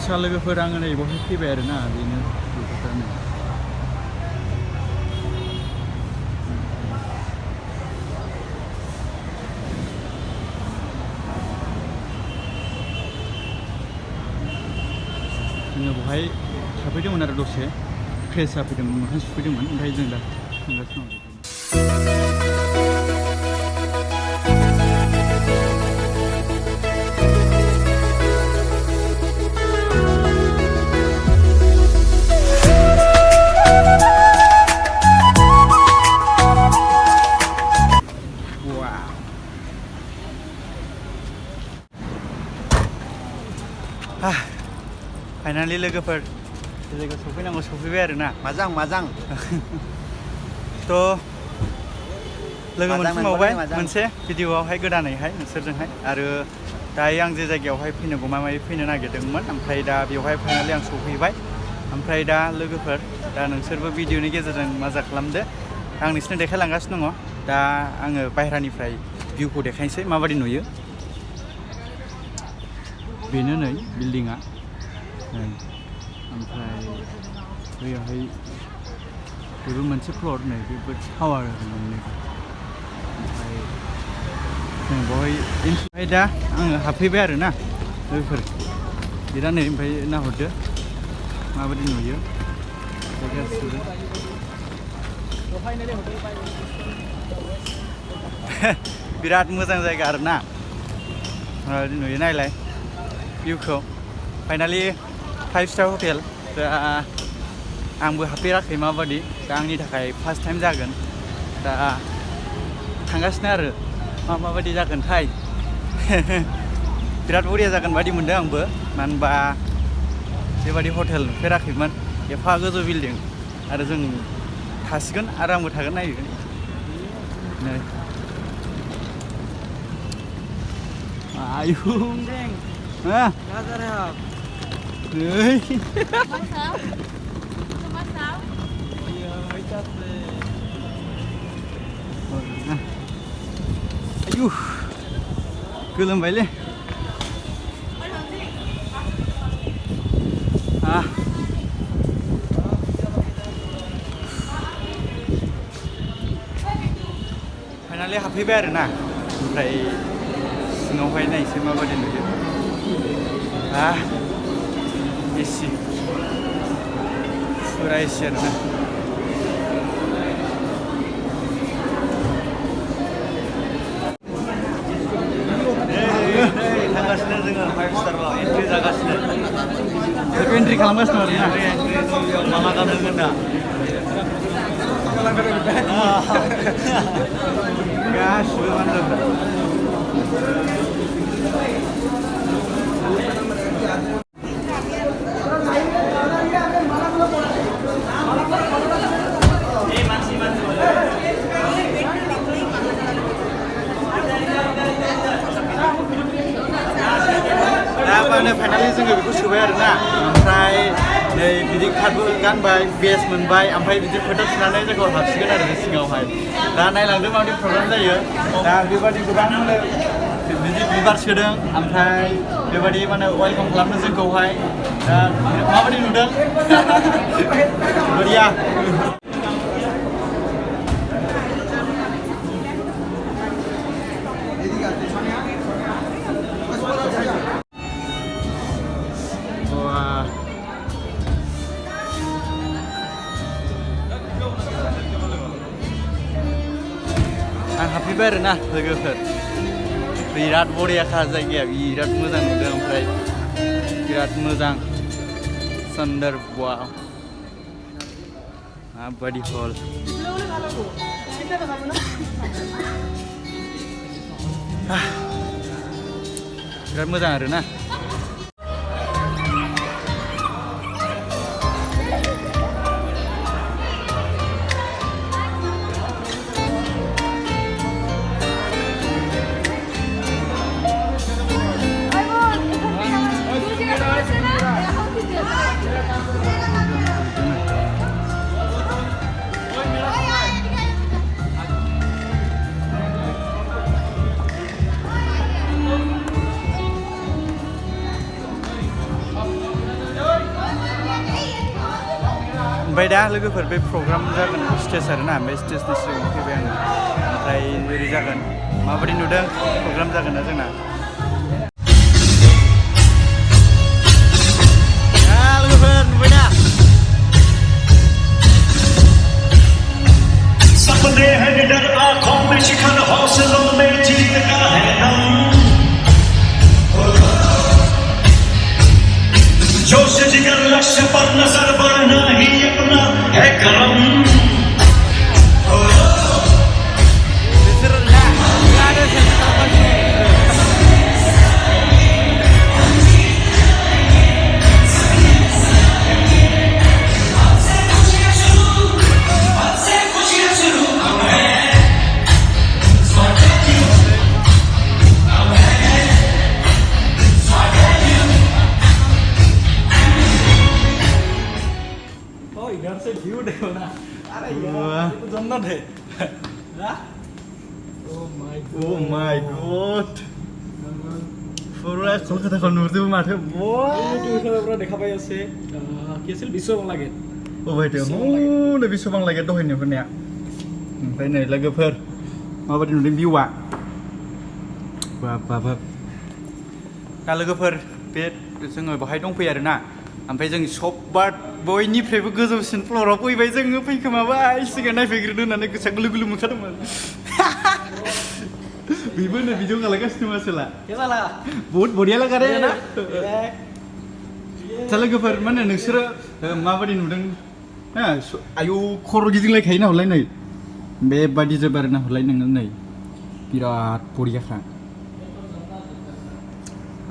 आदसा लोगोफोर आङो नै बहाय फैबाय आरोना बेनो बेफोरनो जोङो बहाय थाफैदोंमोन आरो दसे फ्रेस जाफैदोंमोन मोखां सुफैदोंमोन ओमफ्राय जों दा थांगासिनो दं। फाइनालि लोगोफोर जायगायाव सफैनांगौ सफैबाय आरोना माजां थ' लोगो मोनफिनबावबाय मोनसे भिडिअआवहाय गोदानैहाय नोंसोरजोंहाय आरो दायो आं जे जायगायावहाय फैनो गमामायै फैनो नागिरदोंमोन ओमफ्राय दा बेवहाय फाइनालि आं सफैबाय ओमफ्राय दा लोगोफोर दा नोंसोरबो भिडिअनि गेजेरजों मजा खालामदो आं नोंसोरनो देखायलांगासिनो दङ दा आङो बायह्रानिफ्राय भिउखौ देखायनोसै माबायदि नुयो बेनो नै बिल्डिंआ ओमफ्राय बैयावहाय बेबो मोनसे फ्लर नै बेबो टावार आरो मोननै ओमफ्राय जों बेवहाय ओमफ्राय दा आङो हाबफैबाय आरोना लोगोफोर बिराद नै ओमफ्राय नाहरदो माबायदि नुयो गासिबो बिराद मोजां जायगा आरोना माबायदि नुयो नायलाय भिउखौ फाइनालि 5 स्टार हटेल दा आंबो हाबफेराखै माबायदि दा आंनि थाखाय फार्स्ट टाइम जागोन दा थांगासिनो आरो माबायदि जागोनथाय बिराद बरिया जागोन बायदि मोनदों आंबो मानो होनबा बेबायदि हटेल नुफेराखैमोन एफा गोजौ बिल्डिं आरो जों थासिगोन आरो आंबो थागोन नायो नै आयु aduh goलोमबायलै फाइनालि हाबफैबाय आरोना ओमफ्राय सिङावहाय नायसै माबायदि नुयो एसि फुरा एसि आरोना थांगासिनो जोङो 5 स्टाराव एन्ट्रि जागासिनो एन्ट्रि खालामगासिनो आरोना एन्ट्रि मा गानगोन दा गासिबो मानसिफोरा फाइनालि जोङो बेखौ सोबाय आरोना ओमफ्राय नै बिदि कार्डबो गानबाय बेस मोनबाय ओमफ्राय बिदि फोथा थुनानै जोंखौ हाबसिगोन आरो बे सिङावहाय दा नायलांदों माबायदि प्रग्राम जायो दा बेबादि गोबां माने बिदि बिबार सोदों ओमफ्राय बेबायदि माने वेलकाम खालामदों जोंखौहाय दा माबायदि नुदों बरिया आं हाबफैबाय आरोना लोगोफोर बिराद बरियाखा जायगाया बिराद मोजां नुदों ओमफ्राय बिराद मोजां सन्दर वाव माबायदि हल बिराद मोजां आरोना ओमफ्राय दा लोगोफोर बे प्रग्राम जागोन स्टेज आरोना ओमफ्राय स्टेजनि सिगाङाव फैबाय आङो ओमफ्राय ओरै जागोन माबायदि नुदों प्रग्राम जागोन ना जोंना लोगोफोर नुबाय दा सपने हैं निडर आंखों में शिखर हौसलों में जीत का है दम जोश जिगर लक्ष्य पर नजर बढ़ना ही अपना है करम इधर से व्यू देखो ना अरे यार ये तो जन्नत है Oh my god পুরা কলকাতা নুরতে মাঠে পুরা দেখা পাই আছে কি আছিল বিশ্ব বাংলা গেট ও ভাইতে নে বিশ্ব বাংলা গেट दहैनो होननाया ओमफ्राय नै लोगोफोर माबायदि नुदों भिउआ बाब दा लोगोफोर बे जोङो बहाय दंफैयो आरोना ओमफ्राय जों सबबा बयनिफ्रायबो गोजौसिन फ्ल'राव फैबाय जोङो फैखोमाबाय सिगां नायफैग्रोदो होननानै गोसोआ गुलु गुलु मोनखादोंमोन बेबो नै भिडिअ खालामगासिनो मासोला बहुत बढिया लगा रे ना दा लोगोफोर माने नोंसोरो माबायदि नुदों आयौ खर' गिदिंलायखायो ना हरलाय नै बेबादि जोब आरोना हरलाय नोङो नै बिराद बढियाखा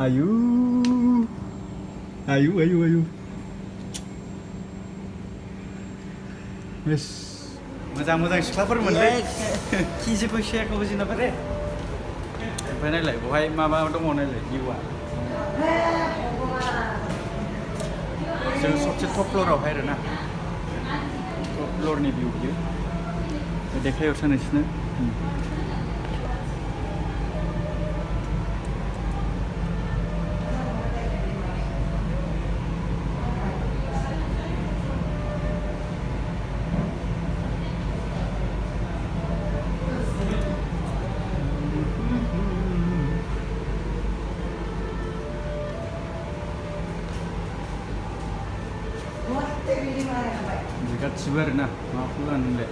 आयु आयु आयु आयु Yes. मोजां मोजां सिख्लाफोर मोनदों खिजिखौ शेयारखौ बुजिना बारे ओमफ्राय नायलाय बहाय मा दङ नायलाय भिउआ जों सबसे टप फ्ल'रावहाय आरोना टप फ्ल'रनि भिउ बियो देखायहरसै नोंसोरनो गासिबो आरोना माबाखौ लानानैलाय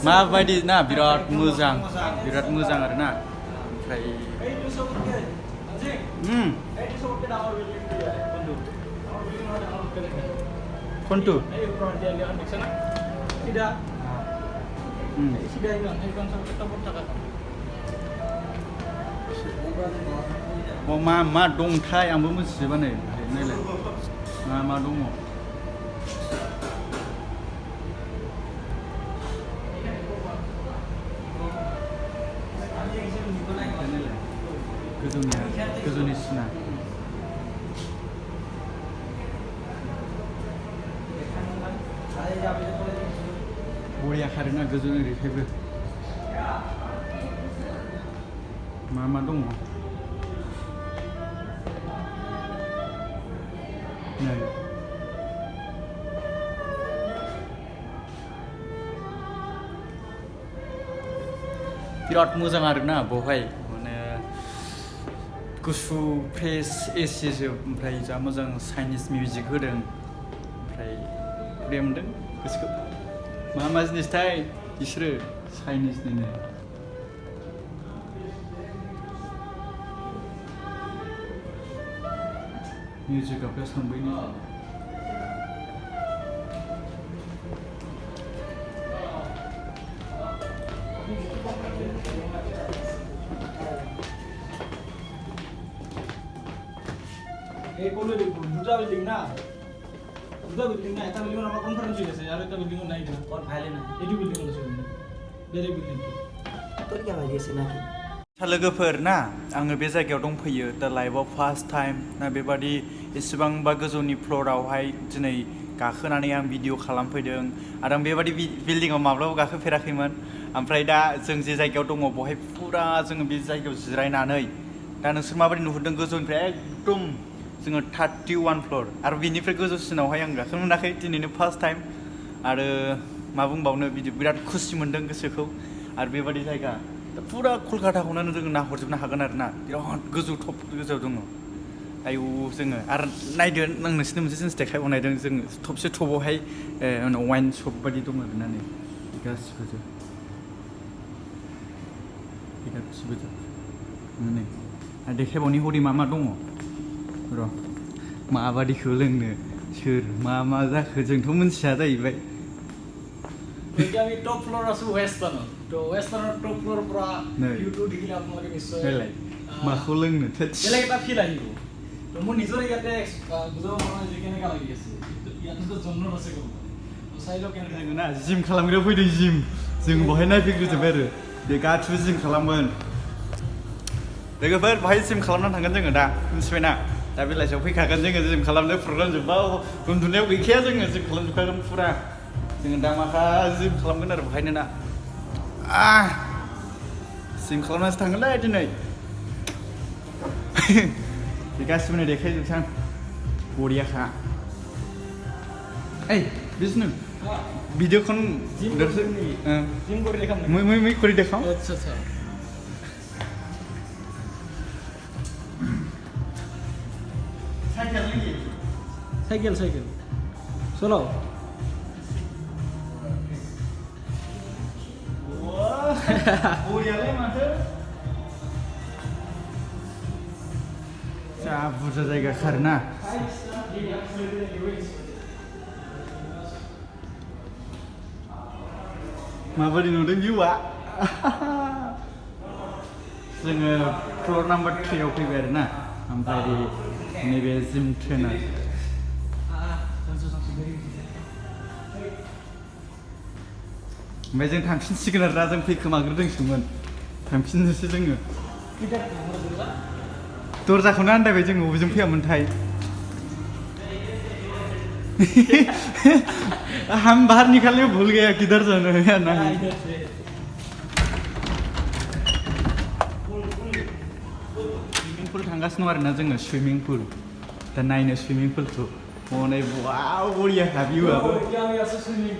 माबायदि ना बिराद मोजां आरोना ओमफ्राय कोनटु tidak sudah ini sampai topor takkan मा दंथाय आंबो मिथिजोबा नै नायलाय मा दङ गोजौनि सिना बरिया खारोना गोजौ ओरैहायबो मा दङ नै बिराद मोजां आरोना बेवहाय माने गुसु फ्रेश एसि जोब ओमफ्राय जा मोजां चाइनिज मिउजिक होदों ओमफ्राय बरिया मोनदों गोसोखौ मा जिनिसथाय बिसोरो चाइनिजनिनो मिउजिकआ प्लेस खालामबायनो দুটা বিল্ডিং না এটা বিল্ডিং আমার কনফারেন্স হয়েছে আর একটা বিল্ডিং নাই না কোন ফাইলে না এডি বিল্ডিং আছে বেরে বিল্ডিং তোর কি ভাইয়েছে নাকি लोगोफोर ना आङो बे जायगायाव दंफैयो दा लाइफआव फार्स्ट टाइम ना बेबादि एसेबांबा गोजौनि फ्ल'रावहाय दिनै गाखोनानै आं भिडिअ खालामफैदों आरो आं बेबादि बिल्डिङाव माब्लाबा गाखोफेराखैमोन ओमफ्राय दा जों जे जायगायाव दङ बेवहाय फुरा जोङो बे जायगायाव जिरायनानै दा नोंसोर माबायदि नुहुरदों गोजौनिफ्राय एकदम जोङो 31 फ्ल'र आरो बिनिफ्राय गोजौसिनावहाय आं गाखोनो मोनाखै दिनैनो फार्स्ट टाइम आरो मा बुंबावनो बिदि बिराद खुसि मोन्दों गोसोखौ आरो बेबादि जायगा दा फुरा कलकाताखौनो जोङो नाहरजोबनो हागोन आरो ना बिराद गोजौ टप गोजौआव दङ आयौ जोङो आरो नायदो आं नोंसोरनो मोनसे जिनिस देखायबावनायदों जोङो थबसे टपआवहाय वाइन शप बायदि दङ आरोना नै गासिबो नै आरो देखायबावनि हरै मा दङ र' माबादिखौ लोंनो सोर मा जाखो जोंथ' मिथिया जाहैबाय আমি টপ ফ্লোর আছো ওয়েস্টার্ন তো ওয়েস্টার্নৰ টপ ফ্লোৰ পৰা ভিউটো দেখিলে আপোনালোকে নিশ্চয় মাখো লোংনো বেলেগ এটা ফিল আহিব তো মোৰ নিজৰ ইয়াতে বুজাব পৰা যে কেনেকা লাগি আছে ইয়াতে জন্মৰ আছে গম চাইলো কেনেকা ना जिम खालामग्रायाव फैदों जिम जों बहाय नायफैग्रोजोबबाय आरो बे गासिबो जिम खालामगोन लोगोफोर बहाय जिम खालामनानै थांगोन जोङो दा मिथिबायना दा बेलासियाव फैखागोन जोङो जिम खालामनो प्रग्राम जोब्बा उन्दुनायाव गैखाया जोङो जिम खालामजोबखागोन फुरा जोङो दा माखा जिम खालामगोन आरो बहायनो ना जिम खालामनासो थांगोनलै दिनै बे गासिबोनो देखायजोबसै आं बरियाखा ओइ बिष्णु भिडिअ कन जिम করে দেখাম मैं করে দেখাও আচ্ছা আচ্ছা সাইকেল চলো बरियालै माथो जा बुरजा जायगा खारोना माबादि नुदों भिउआ जोङो फ्ल'र नाम्बार 3 आव फैबाय आरोना ओमफ्राय नैबे जिम ट्रेनार ओमफ्राय जों थांफिनसिगोन आरो दा जों फैखोमाग्रोदोंसोमोन थांफिननोसै जोङो दरजाखौनो आन्दायबाय जोङो बबेजों फैयामोनथाय हम बाहर निकलने में भूल गया किधर जाना है ना स्विमिंग पुल थांगासिनो आरो ना जोङो स्विमिंग पुल दा नायनो स्विमिंग पुलखौ हनै वाव बरिया भिउआबो स्विमिंग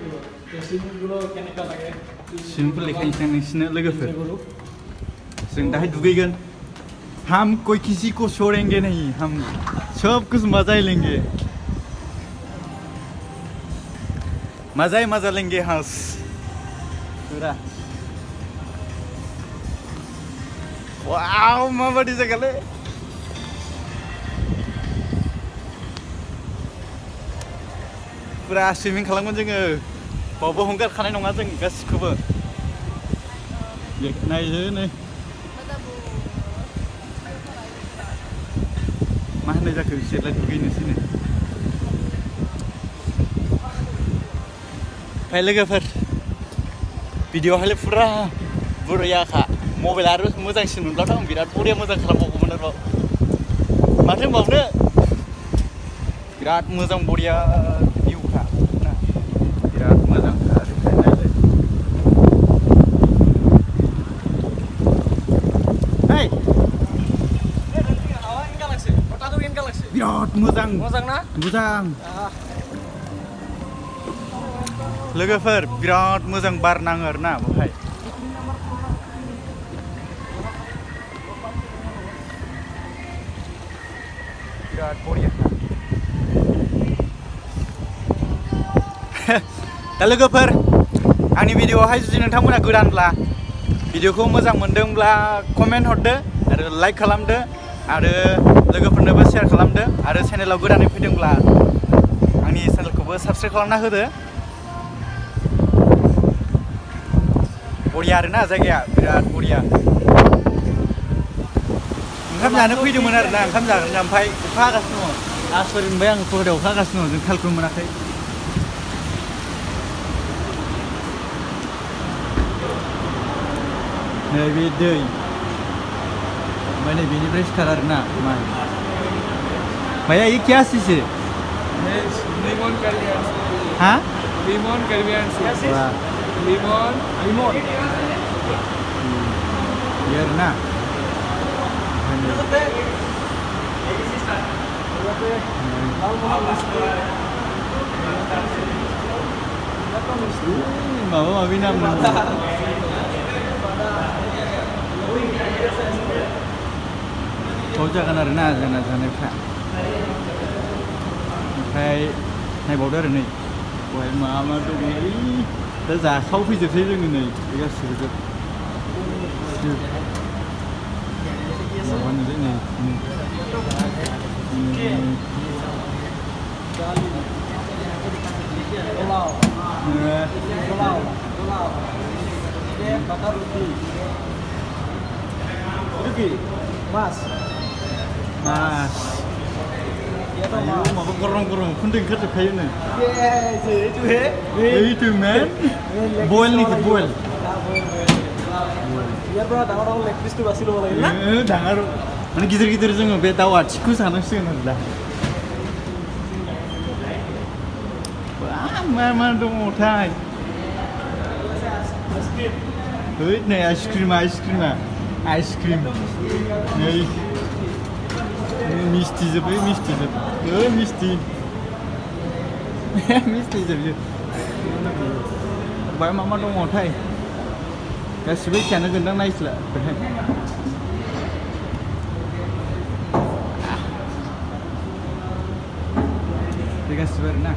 पुल लेखायनोसै आं नोंसिनो लोगोफोर जों दाहाय दुगैगोन हम कोई किसी को छोड़ेंगे नहीं हम सब कुछ मजा ही लेंगे मजा ही मजा लेंगे हंस पूरा वाव माबादि जायगालै पूरा स्विमिं खालामगोन जोङो बावबो हंगारखानाय नङा जों गासिखौबो नायदो नै मा होननाय जाखो बिसोरलाय दुगैनोसै नो ओमफ्राय लोगोफोर भिडिअ'आवहाय फुरा बरियाखा मबाइल आरो मोजांसिन मोनब्लाथ' आं बिराद बरिया मोजां खालामबावगौमोन आरो माथो होनबावनो बिराद मोजां बरिया भिउखा ना बिराद मोजां बिराद मोजां ना मोजां लोगोफोर बिराद मोजां बार नाङो आरो ना बेवहाय बिराद बरिया दा लोगोफोर आंनि भिडिअ'आवहाय जुदि नोंथांमोना गोदानब्ला भिडिअ'खौ मोजां मोनदोंब्ला कमेन्ट हरदो आरो लाइक खालामदो आरो लोगोफोरनोबो शेयार खालामदो आरो चेनेलाव गोदानै फैदोंब्ला आंनि चेनेलखौबो साबस्क्राइब खालामना होदो बरिया आरोना जायगाया बिराद बरिया ओंखाम जानो फैदोंमोन आरोना ओंखाम जागोन ओमफ्राय अखा हागासिनो दङ आसरित मोनबाय आं कलकातायाव अखा हागासिनो दङ जों थालखौनो मोनाखै नैबे दै ओमफ्राय नै बेनिफ्राय स्टार्ट आरोना माइ भैया ये क्या चीज़ है Limon Caribbean. Hah? Limon Caribbean. Wah, Limon. Limon. biar na. Maaf, maaf ini nama. Kau jangan arena, jangan jangan. Oke, này bảo đây này. Ôi mà tôi nghĩ đã già khâu phi dược thế rồi này, cái sử dụng. Mà vấn đề này. Bakar roti. Rugi. Mas. Mas. Ya toh Ayo, mas. mau kurung-kurung, penting kerja kayak ini. Yes, itu Itu man. Boil nih, boil. Biar bro, orang leg piece tuh kasih lo lagi lah. Dangar. Mana gitar-gitar jangan betawa, ciku sana sih nggak. Wah, mana dong mau thay. Này ice cream. Này. Misti zepi. Misti. Misti zepi. Vậy mà dong mau thay. Cái switch channel gần đây là. Dengan sebenarnya.